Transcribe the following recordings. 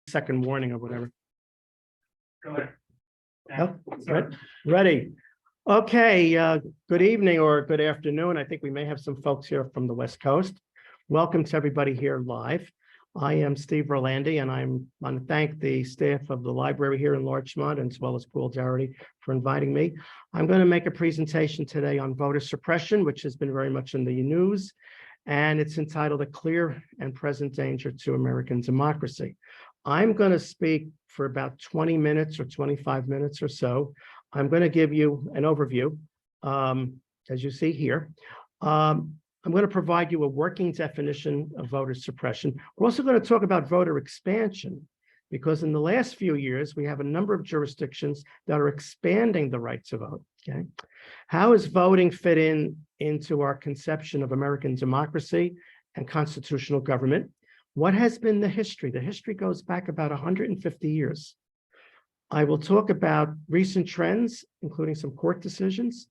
second warning or whatever. Go ahead. Ready. Okay, good evening or good afternoon. I think we may have some folks here from the West Coast. Welcome to everybody here live. I am Steve Rolandi, and I want to thank the staff of the library here in Larchmont, as well as Paul Dougherty, for inviting me. I'm going to make a presentation today on voter suppression, which has been very much in the news, and it's entitled "A Clear and Present Danger to American Democracy." I'm going to speak for about 20 minutes or 25 minutes or so. I'm going to give you an overview, as you see here. I'm going to provide you a working definition of voter suppression. We're also going to talk about voter expansion, because in the last few years, we have a number of jurisdictions that are expanding the right to vote. Okay, how is voting fit into our conception of American democracy and constitutional government? What has been the history? The history goes back about 150 years. I will talk about recent trends, including some court decisions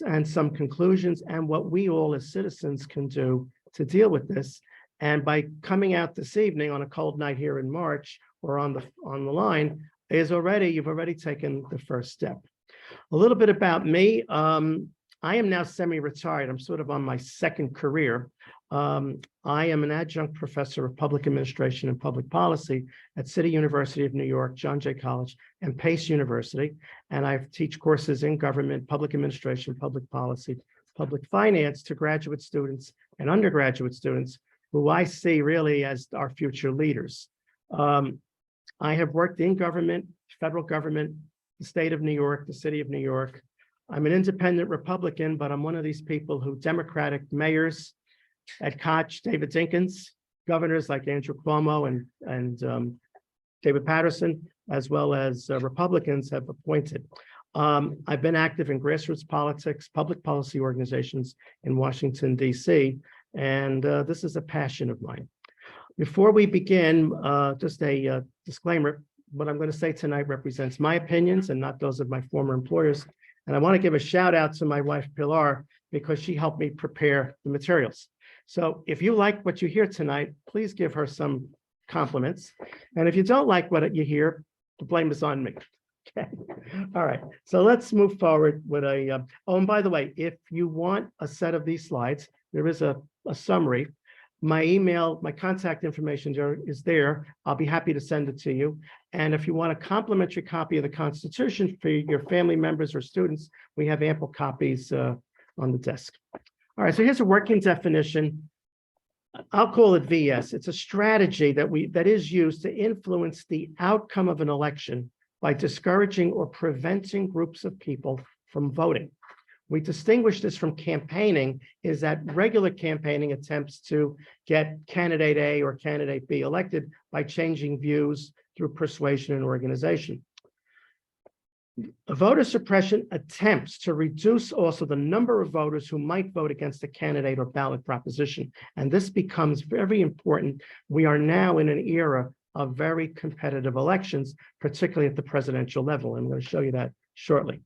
and some conclusions, and what we all as citizens can do to deal with this. And by coming out this evening on a cold night here in March, or on the line, you've already taken the first step. A little bit about me. I am now semi-retired. I'm sort of on my second career. I am an adjunct professor of public administration and public policy at City University of New York, John Jay College, and Pace University. And I teach courses in government, public administration, public policy, public finance to graduate students and undergraduate students who I see really as our future leaders. I have worked in government, federal government, the state of New York, the city of New York. I'm an independent Republican, but I'm one of these people who Democratic mayors, Ed Koch, David Dinkins, governors like Andrew Cuomo and David Patterson, as well as Republicans have appointed. I've been active in grassroots politics, public policy organizations in Washington, D.C., and this is a passion of mine. Before we begin, just a disclaimer. What I'm going to say tonight represents my opinions and not those of my former employers. And I want to give a shout out to my wife, Pilar, because she helped me prepare the materials. So if you like what you hear tonight, please give her some compliments. And if you don't like what you hear, the blame is on me. Okay. All right. So let's move forward with a, oh, and by the way, if you want a set of these slides, there is a summary. My email, my contact information is there. I'll be happy to send it to you. And if you want a complimentary copy of the Constitution for your family members or students, we have ample copies on the desk. All right, so here's a working definition. I'll call it VS. It's a strategy that is used to influence the outcome of an election by discouraging or preventing groups of people from voting. We distinguish this from campaigning, is that regular campaigning attempts to get candidate A or candidate B elected by changing views through persuasion and organization. Voter suppression attempts to reduce also the number of voters who might vote against a candidate or ballot proposition. And this becomes very important. We are now in an era of very competitive elections, particularly at the presidential level. I'm going to show you that shortly.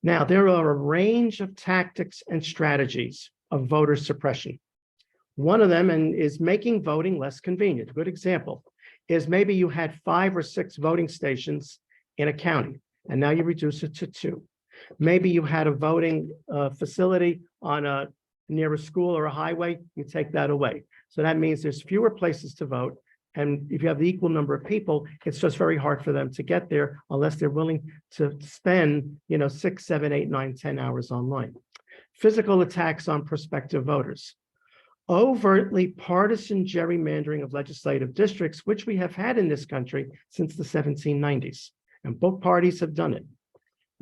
Now, there are a range of tactics and strategies of voter suppression. One of them is making voting less convenient. A good example is maybe you had 5 or 6 voting stations in a county, and now you reduce it to 2. Maybe you had a voting facility near a school or a highway, you take that away. So that means there's fewer places to vote. And if you have the equal number of people, it's just very hard for them to get there unless they're willing to spend, 6, 7, 8, 9, 10 hours online. Physical attacks on prospective voters. Overtly partisan gerrymandering of legislative districts, which we have had in this country since the 1790s. And both parties have done it.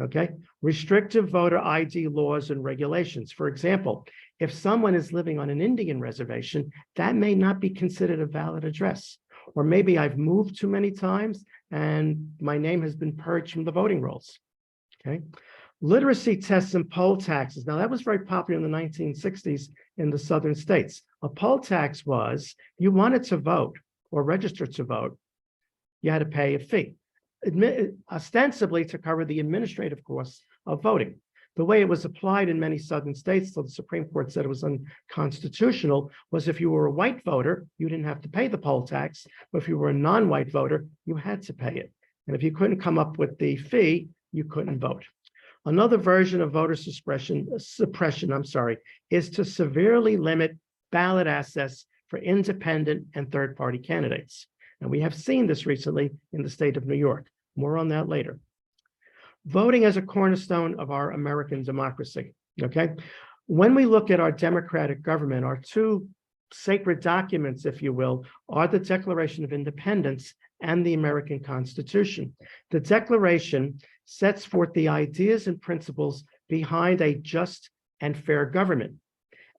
Okay. Restrictive voter ID laws and regulations. For example, if someone is living on an Indian reservation, that may not be considered a valid address. Or maybe I've moved too many times and my name has been purged from the voting rolls. Okay. Literacy tests and poll taxes. Now, that was very popular in the 1960s in the southern states. A poll tax was, you wanted to vote or register to vote, you had to pay a fee, ostensibly to cover the administrative costs of voting. The way it was applied in many southern states, so the Supreme Court said it was unconstitutional, was if you were a white voter, you didn't have to pay the poll tax, but if you were a non-white voter, you had to pay it. And if you couldn't come up with the fee, you couldn't vote. Another version of voter suppression, is to severely limit ballot access for independent and third-party candidates. And we have seen this recently in the state of New York. More on that later. Voting as a cornerstone of our American democracy, okay? When we look at our democratic government, our two sacred documents, if you will, are the Declaration of Independence and the American Constitution. The Declaration sets forth the ideas and principles behind a just and fair government.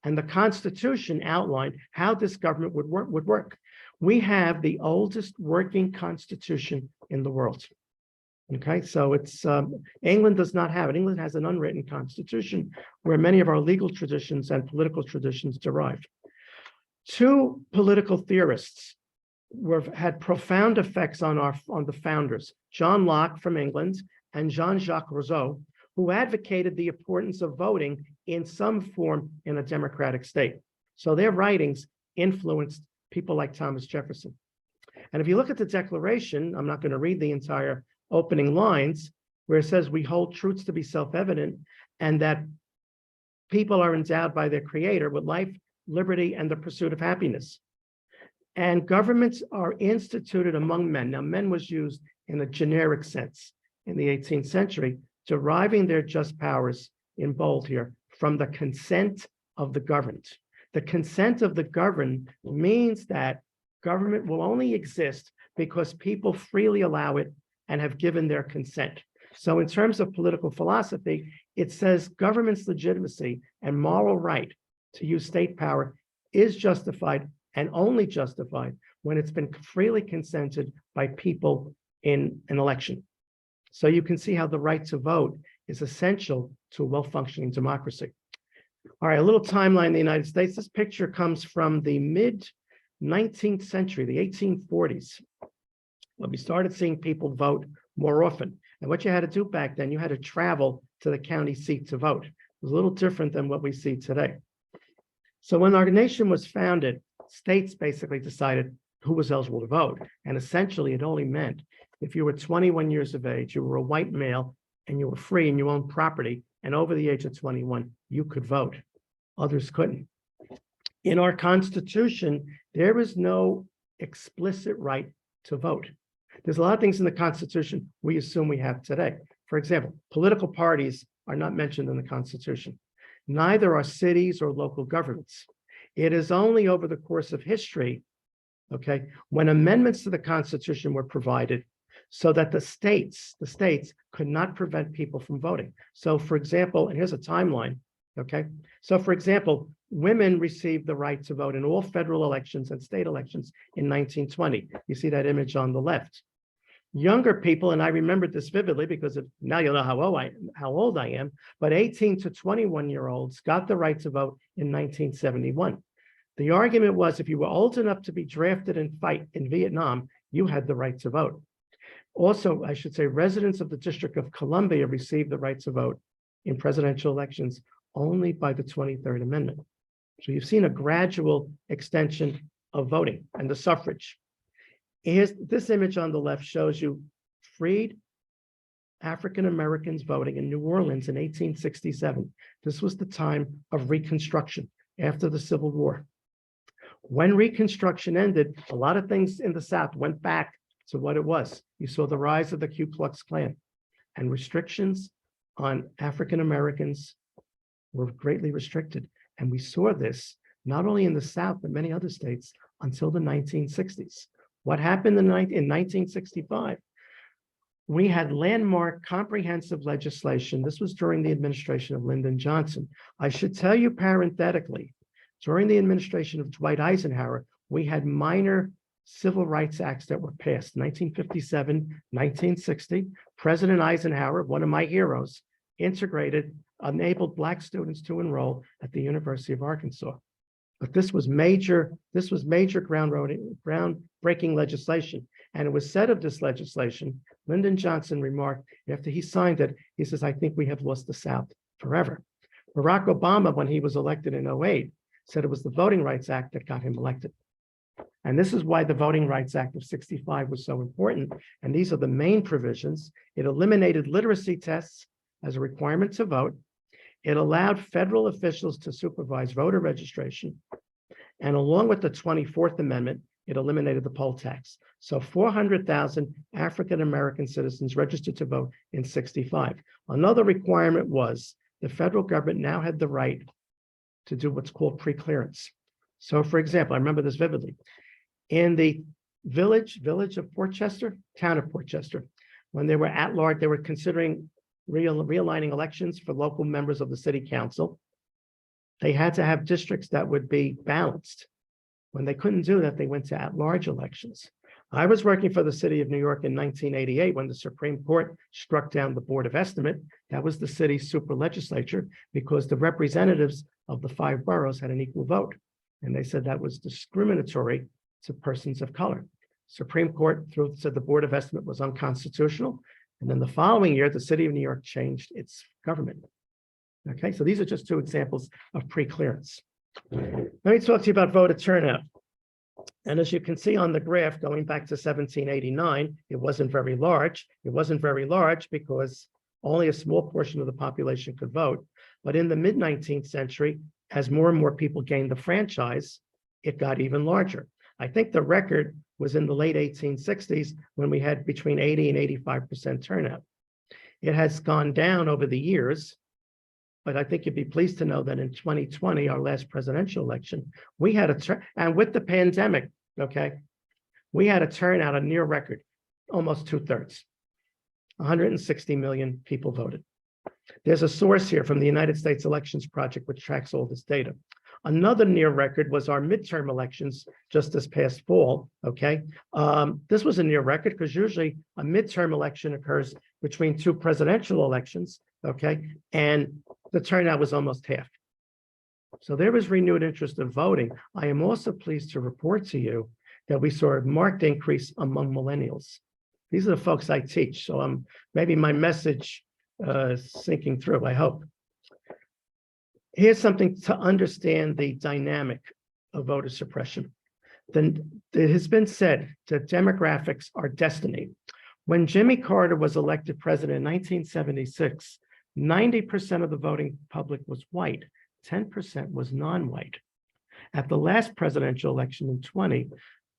And the Constitution outlined how this government would work. We have the oldest working constitution in the world. Okay, so it's England does not have it. England has an unwritten constitution where many of our legal traditions and political traditions derive. Two political theorists had profound effects on the founders, John Locke from England and Jean-Jacques Rousseau, who advocated the importance of voting in some form in a democratic state. So their writings influenced people like Thomas Jefferson. And if you look at the Declaration, I'm not going to read the entire opening lines, where it says we hold truths to be self-evident and that people are endowed by their creator with life, liberty, and the pursuit of happiness. And governments are instituted among men. Now, men was used in a generic sense in the 18th century, deriving their just powers, in bold here, from the consent of the governed. The consent of the governed means that government will only exist because people freely allow it and have given their consent. So in terms of political philosophy, it says government's legitimacy and moral right to use state power is justified and only justified when it's been freely consented by people in an election. So you can see how the right to vote is essential to a well-functioning democracy. All right, a little timeline in the United States. This picture comes from the mid-19th century, the 1840s, when we started seeing people vote more often. And what you had to do back then, you had to travel to the county seat to vote. It was a little different than what we see today. So when our nation was founded, states basically decided who was eligible to vote. And essentially, it only meant if you were 21 years of age, you were a white male, and you were free and you owned property, and over the age of 21, you could vote. Others couldn't. In our Constitution, there is no explicit right to vote. There's a lot of things in the Constitution we assume we have today. For example, political parties are not mentioned in the Constitution. Neither are cities or local governments. It is only over the course of history, okay, when amendments to the Constitution were provided so that the states could not prevent people from voting. So for example, and here's a timeline, okay? So for example, women received the right to vote in all federal elections and state elections in 1920. You see that image on the left. Younger people, and I remember this vividly because now you'll know how old I am, but 18 to 21-year-olds got the right to vote in 1971. The argument was if you were old enough to be drafted and fight in Vietnam, you had the right to vote. Also, I should say, residents of the District of Columbia received the right to vote in presidential elections only by the 23rd Amendment. So you've seen a gradual extension of voting and the suffrage. This image on the left shows you freed African Americans voting in New Orleans in 1867. This was the time of Reconstruction after the Civil War. When Reconstruction ended, a lot of things in the South went back to what it was. You saw the rise of the Ku Klux Klan, and restrictions on African Americans were greatly restricted. And we saw this not only in the South, but many other states until the 1960s. What happened in 1965? We had landmark comprehensive legislation. This was during the administration of Lyndon Johnson. I should tell you parenthetically, during the administration of Dwight Eisenhower, we had minor civil rights acts that were passed, 1957, 1960. President Eisenhower, one of my heroes, enabled Black students to enroll at the University of Arkansas. But this was major groundbreaking legislation. And it was said of this legislation, Lyndon Johnson remarked after he signed it, he says, I think we have lost the South forever. Barack Obama, when he was elected in 2008, said it was the Voting Rights Act that got him elected. And this is why the Voting Rights Act of 65 was so important. And these are the main provisions. It eliminated literacy tests as a requirement to vote. It allowed federal officials to supervise voter registration. And along with the 24th Amendment, it eliminated the poll tax. So 400,000 African-American citizens registered to vote in 65. Another requirement was the federal government now had the right to do what's called pre-clearance. So for example, I remember this vividly. In the village of Portchester, town of Portchester, when they were at large, they were considering realigning elections for local members of the city council. They had to have districts that would be balanced. When they couldn't do that, they went to at-large elections. I was working for the city of New York in 1988 when the Supreme Court struck down the Board of Estimate. That was the city's super legislature because the representatives of the 5 boroughs had an equal vote. And they said that was discriminatory to persons of color. Supreme Court said the Board of Estimate was unconstitutional. And then the following year, the city of New York changed its government. Okay, so these are just 2 examples of pre-clearance. Let me talk to you about voter turnout. And as you can see on the graph, going back to 1789, it wasn't very large. It wasn't very large because only a small portion of the population could vote. But in the mid-19th century, as more and more people gained the franchise, it got even larger. I think the record was in the late 1860s when we had between 80 and 85% turnout. It has gone down over the years, but I think you'd be pleased to know that in 2020, our last presidential election, we had and with the pandemic, okay, we had a turnout, a near record, almost 2/3. 160 million people voted. There's a source here from the United States Elections Project, which tracks all this data. Another near record was our midterm elections just this past fall, okay? This was a near record because usually a midterm election occurs between 2 presidential elections, okay? And the turnout was almost half. So there was renewed interest in voting. I am also pleased to report to you that we saw a marked increase among millennials. These are the folks I teach, so maybe my message sinking through, I hope. Here's something to understand the dynamic of voter suppression. Then it has been said that demographics are destiny. When Jimmy Carter was elected president in 1976, 90% of the voting public was white, 10% was non-white. At the last presidential election in 2020,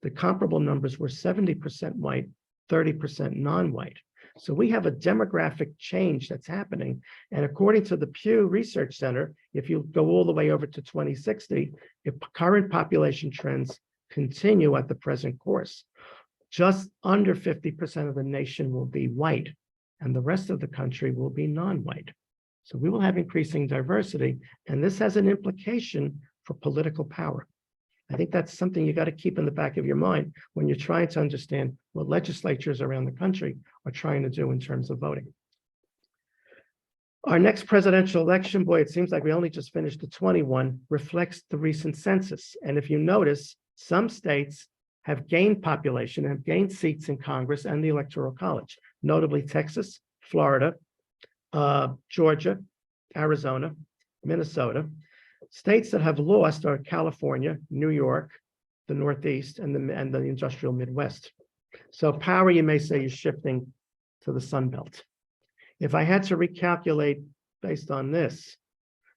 the comparable numbers were 70% white, 30% non-white. So we have a demographic change that's happening. And according to the Pew Research Center, if you go all the way over to 2060, if current population trends continue at the present course, just under 50% of the nation will be white, and the rest of the country will be non-white. So we will have increasing diversity, and this has an implication for political power. I think that's something you got to keep in the back of your mind when you're trying to understand what legislatures around the country are trying to do in terms of voting. Our next presidential election, boy, it seems like we only just finished the 21, reflects the recent census. And if you notice, some states have gained population, have gained seats in Congress and the Electoral College, notably Texas, Florida, Georgia, Arizona, Minnesota. States that have lost are California, New York, the Northeast, and the industrial Midwest. So power, you may say, is shifting to the Sun Belt. If I had to recalculate based on this,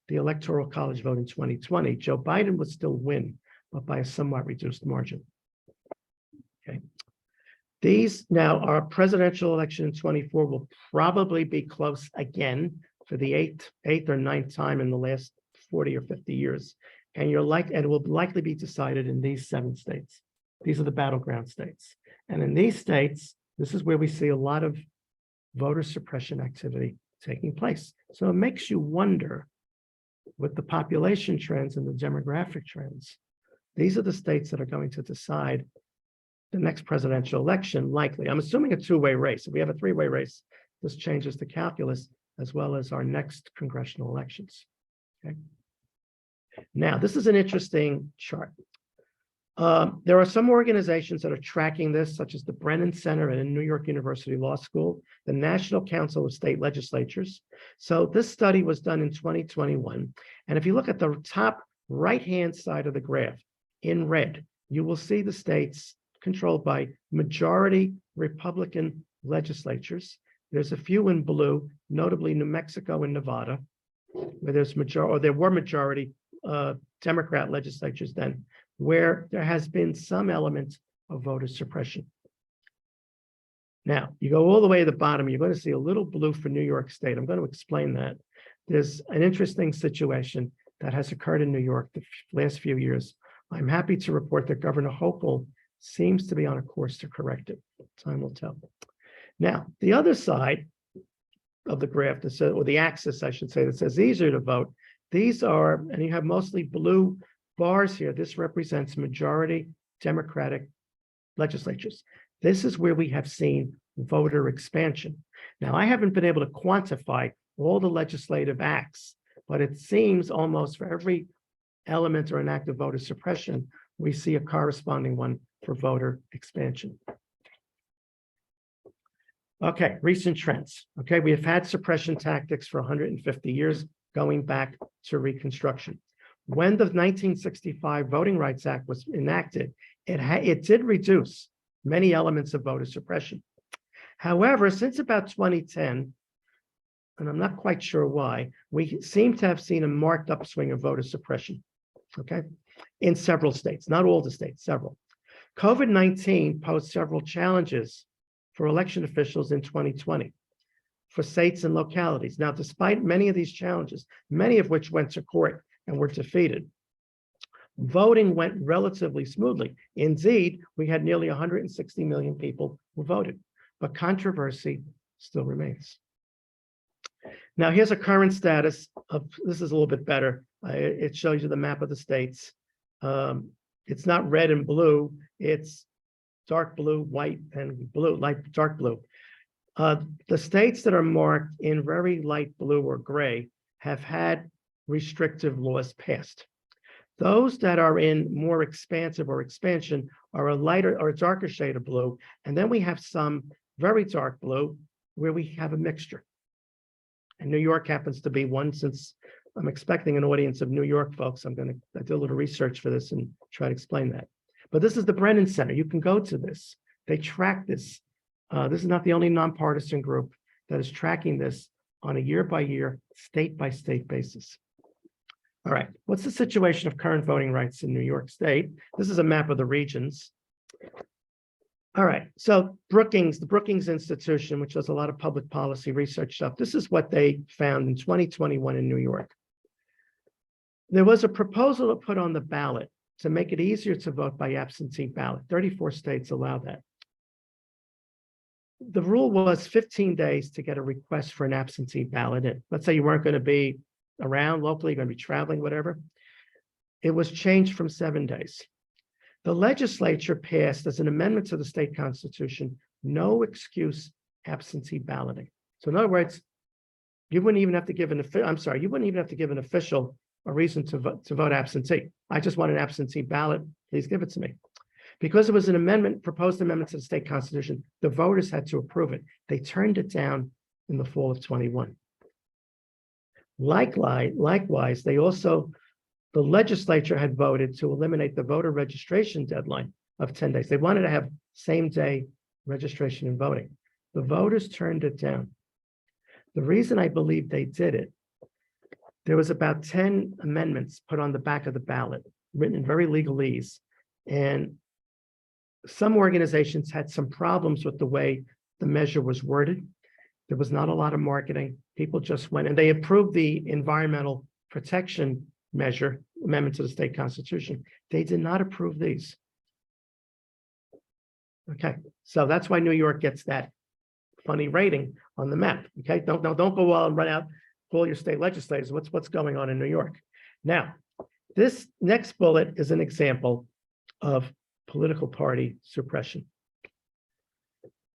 the Electoral College vote in 2020, Joe Biden would still win, but by a somewhat reduced margin. Okay. These now, our presidential election in 24 will probably be close again for the eighth or ninth time in the last 40 or 50 years. And it will likely be decided in these 7 states. These are the battleground states. And in these states, this is where we see a lot of voter suppression activity taking place. So it makes you wonder, with the population trends and the demographic trends, these are the states that are going to decide the next presidential election, likely. I'm assuming a 2-way race. If we have a 3-way race, this changes the calculus as well as our next congressional elections. Okay. Now, this is an interesting chart. There are some organizations that are tracking this, such as the Brennan Center at New York University Law School, the National Council of State Legislatures. So this study was done in 2021. And if you look at the top right-hand side of the graph in red, you will see the states controlled by majority Republican legislatures. There's a few in blue, notably New Mexico and Nevada, where there were majority Democrat legislatures then, where there has been some element of voter suppression. Now, you go all the way to the bottom, you're going to see a little blue for New York State. I'm going to explain that. There's an interesting situation that has occurred in New York the last few years. I'm happy to report that Governor Hochul seems to be on a course to correct it. Time will tell. Now, the other side of the graph, that says, or the axis, I should say, that says easier to vote, these are, and you have mostly blue bars here. This represents majority Democratic legislatures. This is where we have seen voter expansion. Now, I haven't been able to quantify all the legislative acts, but it seems almost for every element or an act of voter suppression, we see a corresponding one for voter expansion. Okay, recent trends. Okay, we have had suppression tactics for 150 years, going back to Reconstruction. When the 1965 Voting Rights Act was enacted, it did reduce many elements of voter suppression. However, since about 2010, and I'm not quite sure why, we seem to have seen a marked upswing of voter suppression, okay, in several states, not all the states, several. COVID-19 posed several challenges for election officials in 2020 for states and localities. Now, despite many of these challenges, many of which went to court and were defeated, voting went relatively smoothly. Indeed, we had nearly 160 million people who voted, but controversy still remains. Now, here's a current status of, this is a little bit better. It shows you the map of the states. It's not red and blue, it's dark blue, white, and blue, light, dark blue. The states that are marked in very light blue or gray have had restrictive laws passed. Those that are in more expansive or expansion are a lighter or a darker shade of blue. And then we have some very dark blue where we have a mixture. And New York happens to be one. Since I'm expecting an audience of New York folks, I'm going to do a little research for this and try to explain that. But this is the Brennan Center. You can go to this. They track this. This is not the only nonpartisan group that is tracking this on a year-by-year, state-by-state basis. All right, what's the situation of current voting rights in New York State? This is a map of the regions. All right, so Brookings, the Brookings Institution, which does a lot of public policy research stuff, this is what they found in 2021 in New York. There was a proposal to put on the ballot to make it easier to vote by absentee ballot. 34 states allow that. The rule was 15 days to get a request for an absentee ballot in. Let's say you weren't going to be around locally, you're going to be traveling, whatever. It was changed from 7 days. The legislature passed as an amendment to the state constitution, no excuse absentee balloting. So in other words, you wouldn't even have to give an official a reason to vote absentee. I just want an absentee ballot. Please give it to me. Because it was an amendment, proposed amendment to the state constitution, the voters had to approve it. They turned it down in the fall of 21. Likewise, the legislature had voted to eliminate the voter registration deadline of 10 days. They wanted to have same-day registration and voting. The voters turned it down. The reason I believe they did it, there was about 10 amendments put on the back of the ballot, written in very legalese. And some organizations had some problems with the way the measure was worded. There was not a lot of marketing. People just went and they approved the environmental protection measure, amendment to the state constitution. They did not approve these. Okay, so that's why New York gets that funny rating on the map. Okay, don't go all and run out, call your state legislators. What's going on in New York? Now, this next bullet is an example of political party suppression.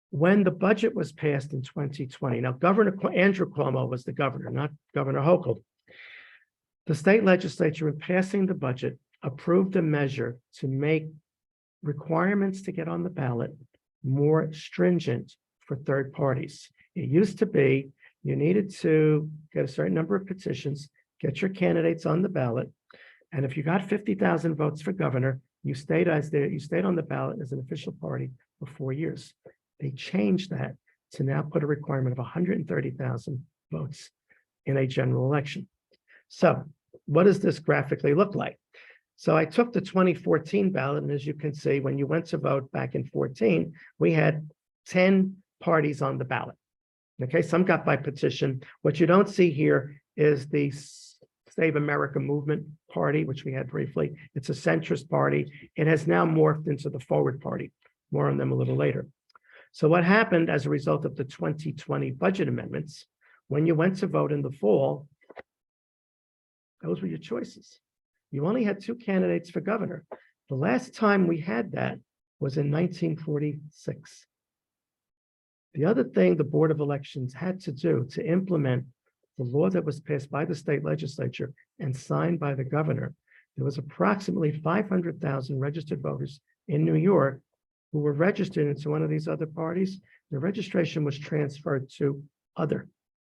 When the budget was passed in 2020, now Governor Andrew Cuomo was the governor, not Governor Hochul. The state legislature, in passing the budget, approved a measure to make requirements to get on the ballot more stringent for third parties. It used to be you needed to get a certain number of petitions, get your candidates on the ballot, and if you got 50,000 votes for governor, you stayed on the ballot as an official party for 4 years. They changed that to now put a requirement of 130,000 votes in a general election. So what does this graphically look like? So I took the 2014 ballot, and as you can see, when you went to vote back in 14, we had 10 parties on the ballot. Okay, some got by petition. What you don't see here is the Save America Movement Party, which we had briefly. It's a centrist party. It has now morphed into the Forward Party. More on them a little later. So what happened as a result of the 2020 budget amendments, when you went to vote in the fall, those were your choices. You only had 2 candidates for governor. The last time we had that was in 1946. The other thing the Board of Elections had to do to implement the law that was passed by the state legislature and signed by the governor, there was approximately 500,000 registered voters in New York who were registered into one of these other parties. The registration was transferred to other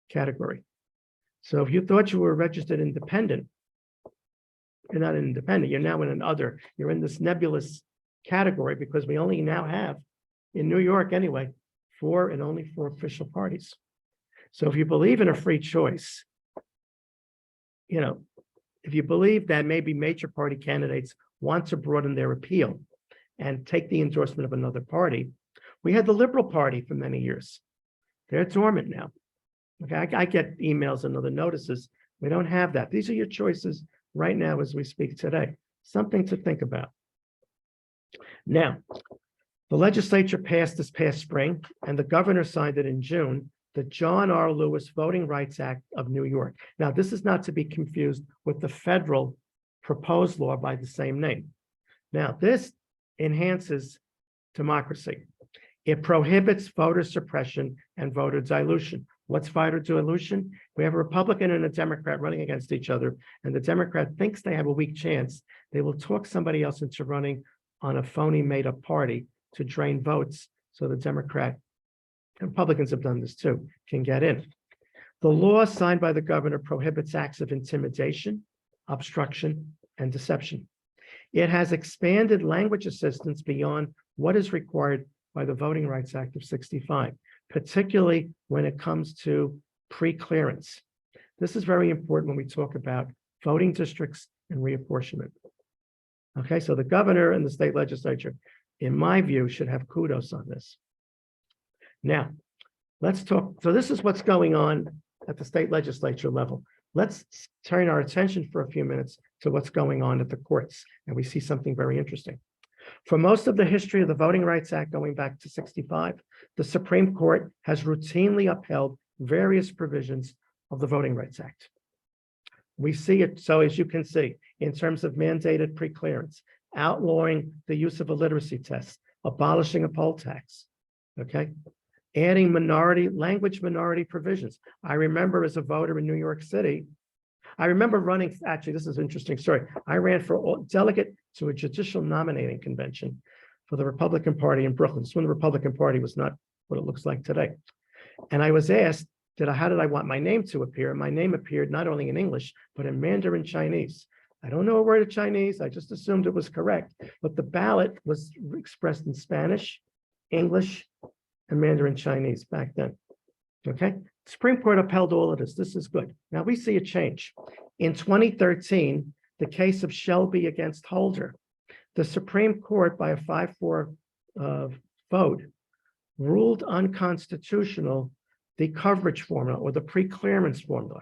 category. So if you thought you were registered independent, you're not an independent, you're now in an other. You're in this nebulous category because we only now have, in New York anyway, 4 and only 4 official parties. So if you believe in a free choice, if you believe that maybe major party candidates want to broaden their appeal and take the endorsement of another party, we had the Liberal Party for many years. They're dormant now. Okay, I get emails and other notices. We don't have that. These are your choices right now as we speak today. Something to think about. Now, the legislature passed this past spring, and the governor signed it in June, the John R. Lewis Voting Rights Act of New York. Now, this is not to be confused with the federal proposed law by the same name. Now, this enhances democracy. It prohibits voter suppression and voter dilution. What's voter dilution? We have a Republican and a Democrat running against each other, and the Democrat thinks they have a weak chance. They will talk somebody else into running on a phony made-up party to drain votes so the Democrat, and Republicans have done this too, can get in. The law signed by the governor prohibits acts of intimidation, obstruction, and deception. It has expanded language assistance beyond what is required by the Voting Rights Act of '65, particularly when it comes to pre-clearance. This is very important when we talk about voting districts and reapportionment. Okay, so the governor and the state legislature, in my view, should have kudos on this. Now, let's talk. So this is what's going on at the state legislature level. Let's turn our attention for a few minutes to what's going on at the courts, and we see something very interesting. For most of the history of the Voting Rights Act going back to '65, the Supreme Court has routinely upheld various provisions of the Voting Rights Act. We see it, so as you can see, in terms of mandated preclearance, outlawing the use of a literacy test, abolishing a poll tax, okay? Adding language minority provisions. I remember as a voter in New York City, I remember running, actually, this is an interesting story. I ran for delegate to a judicial nominating convention for the Republican Party in Brooklyn. This when the Republican Party was not what it looks like today. And I was asked, how did I want my name to appear? And my name appeared not only in English, but in Mandarin Chinese. I don't know a word of Chinese. I just assumed it was correct. But the ballot was expressed in Spanish, English, and Mandarin Chinese back then. Okay, Supreme Court upheld all of this. This is good. Now we see a change. In 2013, the case of Shelby against Holder, the Supreme Court, by a 5-4 vote, ruled unconstitutional the coverage formula or the pre-clearance formula.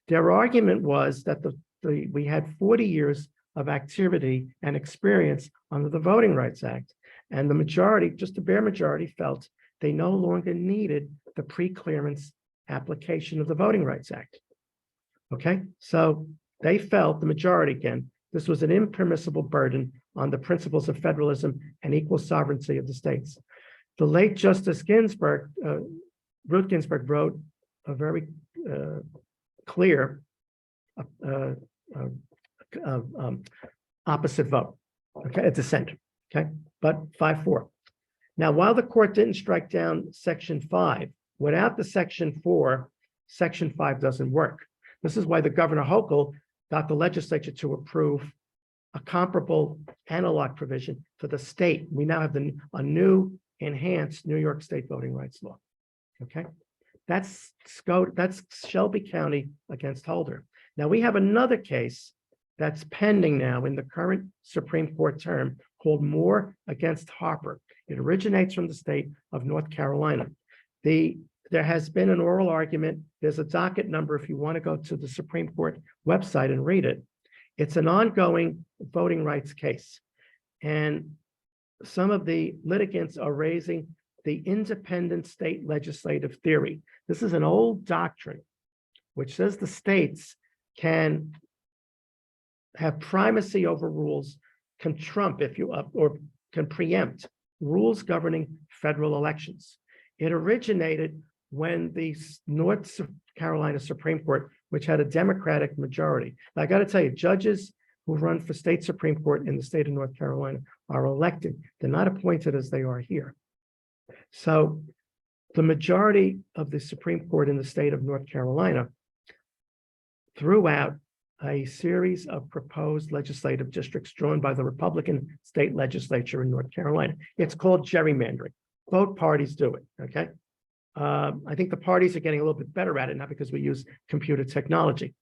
Their argument was that we had 40 years of activity and experience under the Voting Rights Act, and the majority, just a bare majority, felt they no longer needed the pre-clearance application of the Voting Rights Act. Okay, so they felt, the majority again, this was an impermissible burden on the principles of federalism and equal sovereignty of the states. The late Justice Ginsburg, Ruth Ginsburg, wrote a very clear opposite vote, okay, a dissent. Okay, but 5-4. Now, while the court didn't strike down Section 5, without the Section 4, Section 5 doesn't work. This is why the Governor Hochul got the legislature to approve a comparable analog provision for the state. We now have a new enhanced New York State voting rights law. Okay, that's Shelby County against Holder. Now we have another case that's pending now in the current Supreme Court term called Moore against Harper. It originates from the state of North Carolina. There has been an oral argument. There's a docket number if you want to go to the Supreme Court website and read it. It's an ongoing voting rights case. And some of the litigants are raising the independent state legislative theory. This is an old doctrine which says the states can have primacy over rules, can trump or can preempt rules governing federal elections. It originated when the North Carolina Supreme Court, which had a Democratic majority. Now, I got to tell you, judges who run for state Supreme Court in the state of North Carolina are elected. They're not appointed as they are here. So the majority of the Supreme Court in the state of North Carolina threw out a series of proposed legislative districts drawn by the Republican state legislature in North Carolina. It's called gerrymandering. Both parties do it, okay? I think the parties are getting a little bit better at it now because we use computer technology.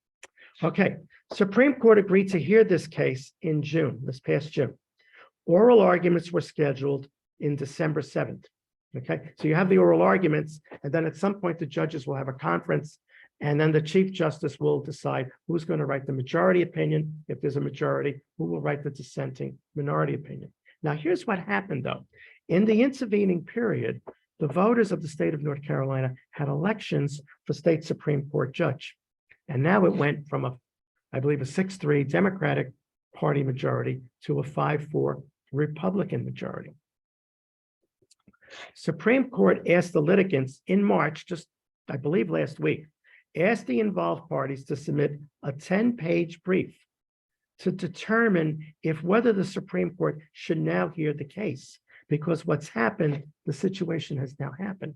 Okay, Supreme Court agreed to hear this case in June, this past June. Oral arguments were scheduled in December 7th. Okay, so you have the oral arguments, and then at some point the judges will have a conference, and then the Chief Justice will decide who's going to write the majority opinion. If there's a majority, who will write the dissenting minority opinion. Now, here's what happened, though. In the intervening period, the voters of the state of North Carolina had elections for state Supreme Court judge. And now it went from I believe, a 6-3 Democratic Party majority to a 5-4 Republican majority. Supreme Court asked the litigants in March, just I believe last week, asked the involved parties to submit a 10-page brief to determine whether the Supreme Court should now hear the case. Because what's happened, the situation has now happened.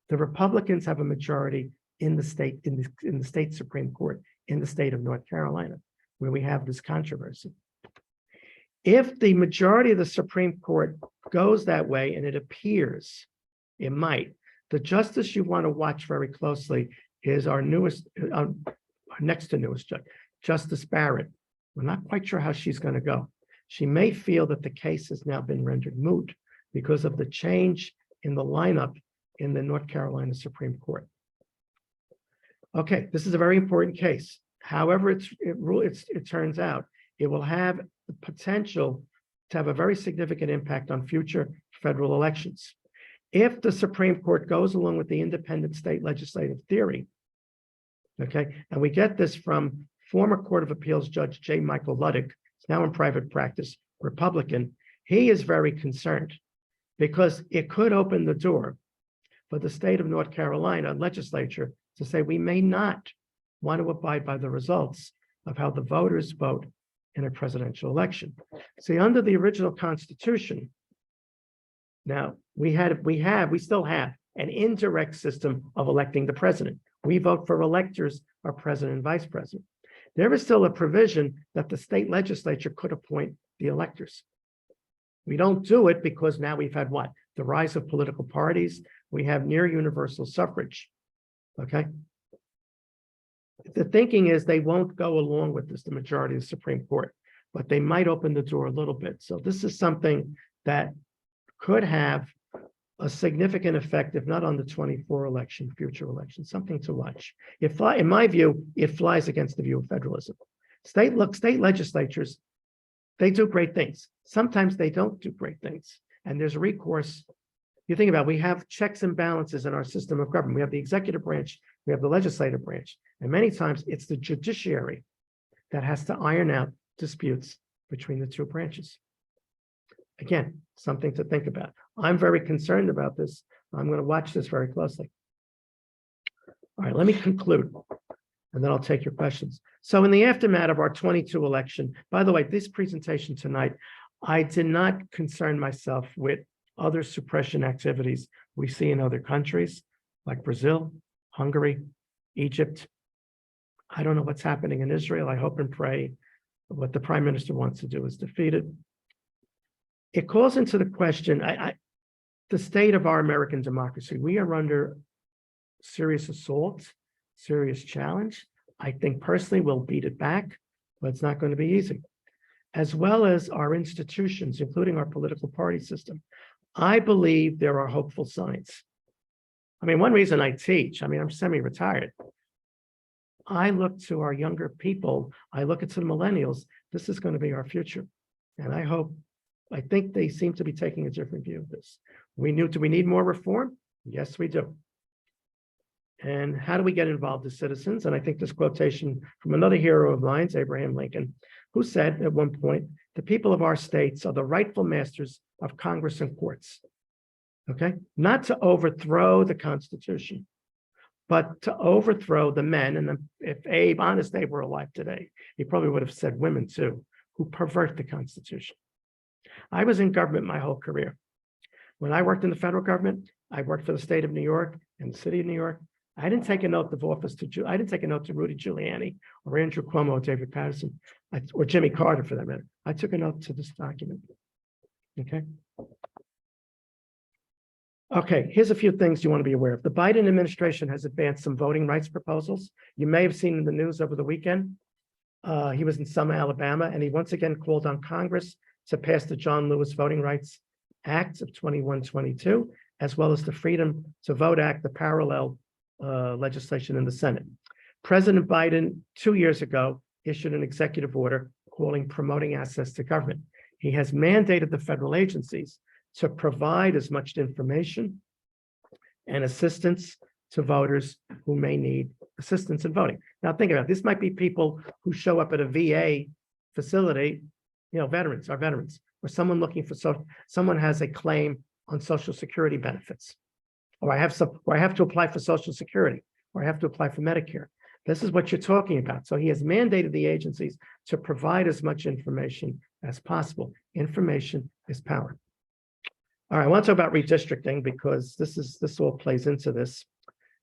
The Republicans have a majority in the state, in the state Supreme Court in the state of North Carolina, where we have this controversy. If the majority of the Supreme Court goes that way, and it appears it might, the justice you want to watch very closely is our next to newest judge, Justice Barrett. We're not quite sure how she's going to go. She may feel that the case has now been rendered moot because of the change in the lineup in the North Carolina Supreme Court. Okay, this is a very important case. However, it turns out it will have the potential to have a very significant impact on future federal elections. If the Supreme Court goes along with the independent state legislative theory, okay, and we get this from former Court of Appeals Judge J. Michael Luddick, now in private practice, Republican, he is very concerned because it could open the door for the state of North Carolina legislature to say we may not want to abide by the results of how the voters vote in a presidential election. See, under the original Constitution, now we still have an indirect system of electing the president. We vote for electors or president and vice president. There is still a provision that the state legislature could appoint the electors. We don't do it because now we've had what? The rise of political parties. We have near universal suffrage. Okay. The thinking is they won't go along with this, the majority of the Supreme Court, but they might open the door a little bit. So this is something that could have a significant effect, if not on the 24 election, future election, something to watch. In my view, it flies against the view of federalism. State legislatures, they do great things. Sometimes they don't do great things. And there's recourse. You think about it, we have checks and balances in our system of government. We have the executive branch, we have the legislative branch, and many times it's the judiciary that has to iron out disputes between the two branches. Again, something to think about. I'm very concerned about this. I'm going to watch this very closely. All right, let me conclude, and then I'll take your questions. So in the aftermath of our 22 election, by the way, this presentation tonight, I did not concern myself with other suppression activities we see in other countries like Brazil, Hungary, Egypt. I don't know what's happening in Israel. I hope and pray what the prime minister wants to do is defeated. It calls into the question, the state of our American democracy. We are under serious assault, serious challenge. I think personally we'll beat it back, but it's not going to be easy. As well as our institutions, including our political party system. I believe there are hopeful signs. I mean, one reason I teach, I'm semi-retired. I look to our younger people, I look at the millennials, this is going to be our future. And I think they seem to be taking a different view of this. Do we need more reform? Yes, we do. And how do we get involved as citizens? And I think this quotation from another hero of mine, Abraham Lincoln, who said at one point, the people of our states are the rightful masters of Congress and courts. Okay? Not to overthrow the Constitution, but to overthrow the men. And if honest Abe were alive today, he probably would have said women too, who pervert the Constitution. I was in government my whole career. When I worked in the federal government, I worked for the state of New York and the city of New York. I didn't take an oath of office I didn't take an oath to Rudy Giuliani or Andrew Cuomo or David Patterson or Jimmy Carter for that matter. I took an oath to this document. Okay. Okay, here's a few things you want to be aware of. The Biden administration has advanced some voting rights proposals. You may have seen in the news over the weekend. He was in Selma, Alabama, and he once again called on Congress to pass the John Lewis Voting Rights Act of 2122, as well as the Freedom to Vote Act, the parallel legislation in the Senate. President Biden, 2 years ago, issued an executive order promoting access to government. He has mandated the federal agencies to provide as much information and assistance to voters who may need assistance in voting. Now think about it. This might be people who show up at a VA facility, veterans, or someone looking for someone has a claim on Social Security benefits, or I have to apply for Social Security, or I have to apply for Medicare. This is what you're talking about. So he has mandated the agencies to provide as much information as possible. Information is power. All right, I want to talk about redistricting because this all plays into this.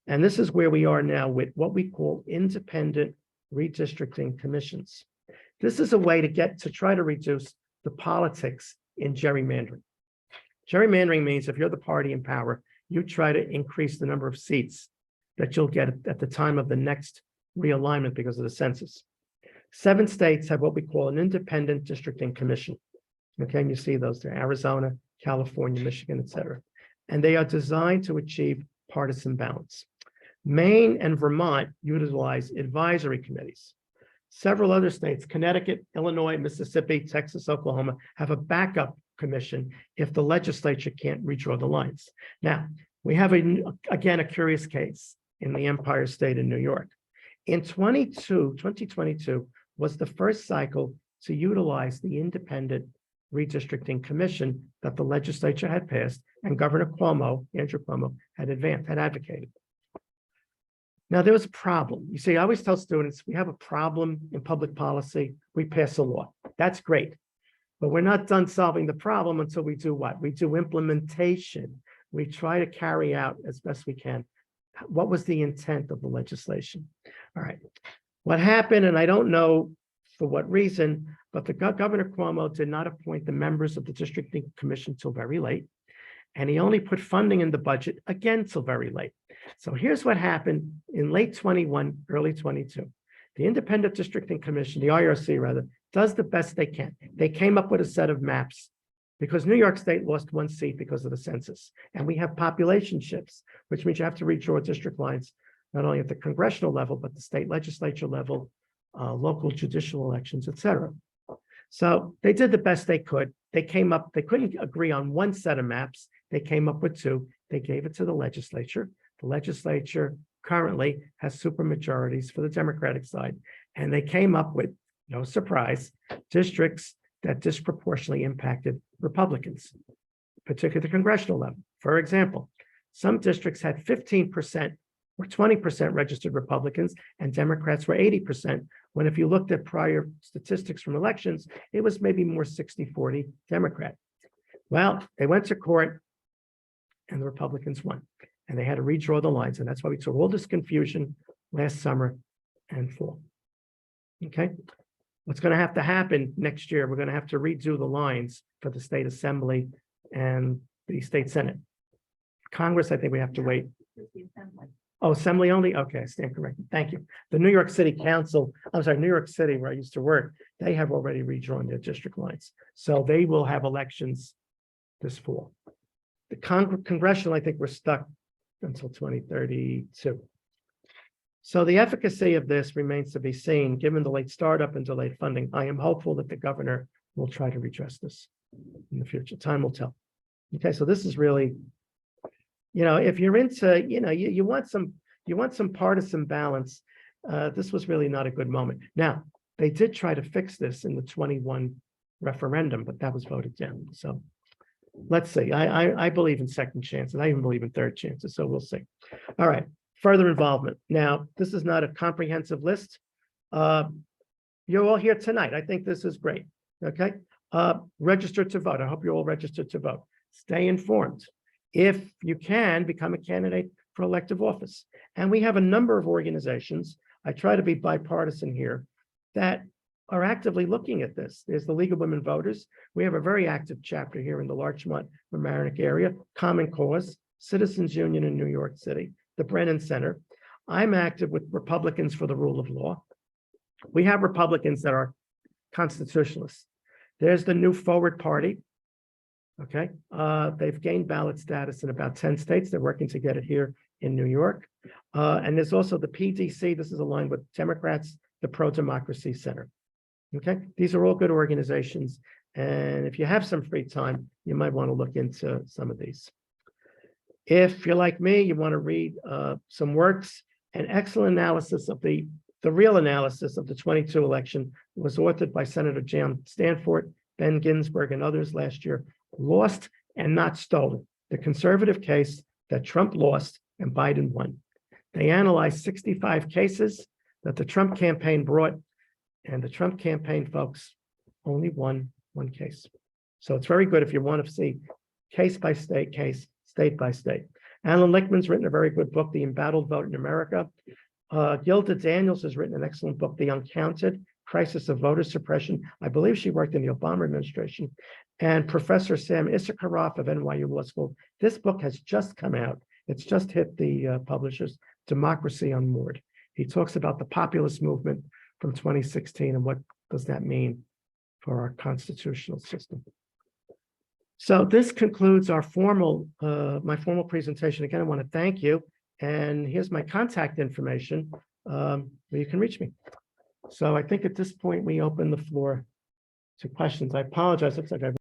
And this is where we are now with what we call independent redistricting commissions. This is a way to try to reduce the politics in gerrymandering. Gerrymandering means if you're the party in power, you try to increase the number of seats that you'll get at the time of the next realignment because of the census. 7 states have what we call an independent districting commission. Okay, and you see those there: Arizona, California, Michigan, et cetera. And they are designed to achieve partisan balance. Maine and Vermont utilize advisory committees. Several other states, Connecticut, Illinois, Mississippi, Texas, Oklahoma, have a backup commission if the legislature can't redraw the lines. Now, we have, again, a curious case in the Empire State in New York. In 2022 was the first cycle to utilize the independent redistricting commission that the legislature had passed and Governor Cuomo, Andrew Cuomo, had advocated. Now, there was a problem. You see, I always tell students, we have a problem in public policy, we pass a law. That's great. But we're not done solving the problem until we do what? We do implementation. We try to carry out as best we can. What was the intent of the legislation? All right. What happened, and I don't know for what reason, but the Governor Cuomo did not appoint the members of the districting commission till very late. And he only put funding in the budget again till very late. So here's what happened in late 21, early 22. The Independent Districting Commission, the IRC rather, does the best they can. They came up with a set of maps because New York State lost 1 seat because of the census. And we have population shifts, which means you have to redraw district lines, not only at the congressional level, but the state legislature level, local judicial elections, et cetera. So they did the best they could. They couldn't agree on 1 set of maps. They came up with 2. They gave it to the legislature. The legislature currently has supermajorities for the Democratic side. And they came up with, no surprise, districts that disproportionately impacted Republicans, particularly the congressional level. For example, some districts had 15% were 20% registered Republicans and Democrats were 80%. When if you looked at prior statistics from elections, it was maybe more 60-40 Democrat. Well, they went to court and the Republicans won. And they had to redraw the lines. And that's why we saw all this confusion last summer and fall. Okay. What's going to happen next year, we're going to have to redo the lines for the state assembly and the state senate. Congress, I think we have to wait. Oh, assembly only? Okay, I stand corrected. Thank you. The New York City Council, I'm sorry, New York City, where I used to work, they have already redrawn their district lines. So they will have elections this fall. The congressional, I think we're stuck until 2032. So the efficacy of this remains to be seen, given the late startup and delayed funding. I am hopeful that the governor will try to redress this in the future. Time will tell. Okay, so this is really, if you're into, you want some partisan balance. This was really not a good moment. Now, they did try to fix this in the 21 referendum, but that was voted down. So let's see. I believe in second chances. I even believe in third chances. So we'll see. All right. Further involvement. Now, this is not a comprehensive list. You're all here tonight. I think this is great. Okay. Register to vote. I hope you're all registered to vote. Stay informed. If you can, become a candidate for elective office. And we have a number of organizations. I try to be bipartisan here that are actively looking at this. There's the League of Women Voters. We have a very active chapter here in the Larchmont, Mamaroneck area, Common Cause, Citizens Union in New York City, the Brennan Center. I'm active with Republicans for the Rule of Law. We have Republicans that are constitutionalists. There's the New Forward Party. Okay. They've gained ballot status in about 10 states. They're working to get it here in New York. And there's also the PDC. This is aligned with Democrats, the Pro-Democracy Center. Okay. These are all good organizations. And if you have some free time, you might want to look into some of these. If you're like me, you want to read some works. An excellent analysis of the real analysis of the 22 election was authored by Senator John Stanford, Ben Ginsburg, and others last year. Lost and Not Stolen, the conservative case that Trump lost and Biden won. They analyzed 65 cases that the Trump campaign brought, and the Trump campaign folks only won one case. So it's very good if you want to see case by state case, state by state. Alan Lichtman's written a very good book, The Embattled Vote in America. Gilda Daniels has written an excellent book, The Uncounted Crisis of Voter Suppression. I believe she worked in the Obama administration. And Professor Sam Issacharoff of NYU Law School. This book has just come out. It's just hit the publishers, Democracy Unmoored. He talks about the populist movement from 2016 and what does that mean for our constitutional system. So this concludes our my formal presentation. Again, I want to thank you. And here's my contact information where you can reach me. So I think at this point, we open the floor to questions. I apologize. Looks like I've